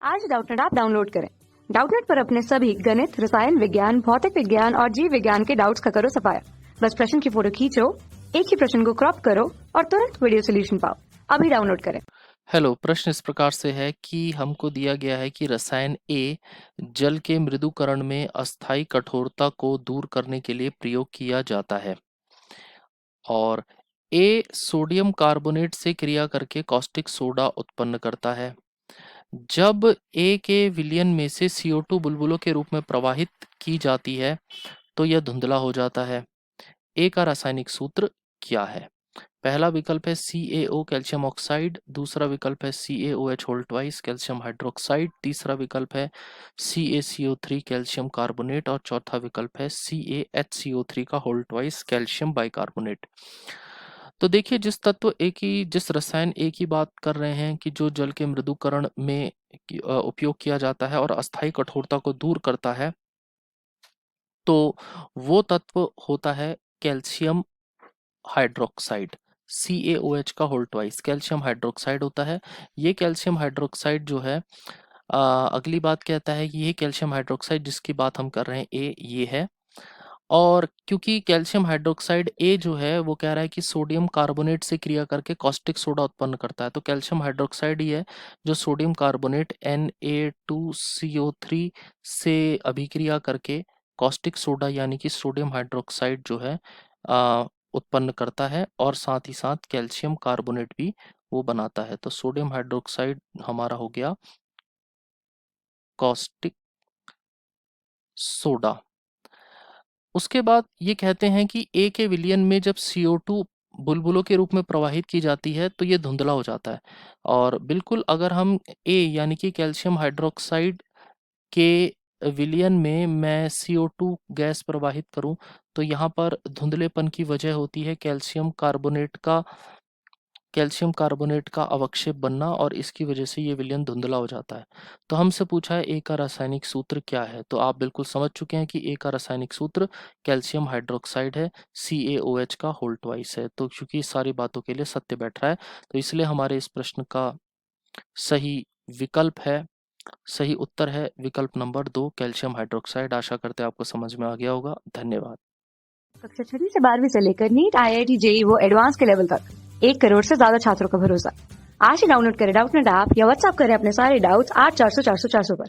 आज Doubtnut app download करें। Doubtnut पर अपने सभी गणित, रसायन विज्ञान, भौतिक विज्ञान और जीव विज्ञान के डाउट्स का करो सफाया। बस प्रश्न की फोटो खींचो, एक ही प्रश्न को क्रॉप करो और तुरंत वीडियो सोल्यूशन पाओ। अभी डाउनलोड करें। हेलो, प्रश्न इस प्रकार से है कि हमको दिया गया है कि रसायन ए जल के मृदुकरण में अस्थायी कठोरता को दूर करने के लिए प्रयोग किया जाता है और ए सोडियम कार्बोनेट से क्रिया करके कॉस्टिक सोडा उत्पन्न करता है। जब ए के विलयन में से CO2 बुलबुलों के रूप में प्रवाहित की जाती है तो यह धुंधला हो जाता है। ए का रासायनिक सूत्र क्या है? पहला विकल्प है CaO कैल्शियम ऑक्साइड, दूसरा विकल्प है CaOH whole twice calcium hydroxide, तीसरा विकल्प है CaCO3 कैल्शियम कार्बोनेट और चौथा विकल्प है CaHCO3 का होल ट्वाइस कैल्शियम बाइकार्बोनेट। तो देखिए, जिस रसायन ए की बात कर रहे हैं कि जो जल के मृदुकरण में उपयोग किया जाता है और अस्थायी कठोरता को दूर करता है, तो वो तत्व होता है कैल्शियम हाइड्रोक्साइड। CaOH का होल ट्वाइस कैल्शियम हाइड्रोक्साइड होता है। ये कैल्शियम हाइड्रोक्साइड जो है, अगली बात कहता है कि ये कैल्शियम हाइड्रोक्साइड जिसकी बात हम कर रहे हैं ये है। और क्योंकि कैल्शियम हाइड्रोक्साइड ए जो है वो कह रहा है कि सोडियम कार्बोनेट से क्रिया करके कॉस्टिक सोडा उत्पन्न करता है, तो कैल्शियम हाइड्रोक्साइड ही है जो सोडियम कार्बोनेट Na2CO3 से अभिक्रिया करके कॉस्टिक सोडा यानी कि सोडियम हाइड्रोक्साइड जो है उत्पन्न करता है और साथ ही साथ कैल्शियम कार्बोनेट भी वो बनाता है। तो सोडियम हाइड्रोक्साइड हमारा हो गया कॉस्टिक सोडा। उसके बाद ये कहते हैं कि ए के विलयन में जब CO2 बुलबुलों के रूप में प्रवाहित की जाती है तो ये धुंधला हो जाता है। और बिल्कुल अगर हम ए यानी कि कैल्शियम हाइड्रोक्साइड के विलयन में मैं CO2 गैस प्रवाहित करूं तो यहाँ पर धुंधलेपन की वजह होती है कैल्शियम कार्बोनेट का अवक्षेप बनना और इसकी वजह से ये विलयन धुंधला हो जाता है। तो हमसे पूछा है ए का रासायनिक सूत्र क्या है, तो आप बिल्कुल समझ चुके हैं कि ए का रासायनिक सूत्र कैल्शियम हाइड्रोक्साइड है, CaOH का होल ट्वाइस है। तो क्योंकि सारी बातों के लिए सत्य बैठ रहा है तो इसलिए हमारे इस प्रश्न का सही विकल्प है, सही उत्तर है विकल्प नंबर 2 कैल्शियम हाइड्रोक्साइड। आशा करते हैं आपको समझ में आ गया होगा। धन्यवाद। कक्षा 6 से 12वीं से लेकर नीट, IIT, JEE वो एडवांस के लेवल तक 1 करोड़ से ज्यादा छात्रों का भरोसा। आज ही डाउनलोड करें डाउटनेट ऐप या व्हाट्सएप करें अपने सारे डाउट्स 8400 400 400 पर।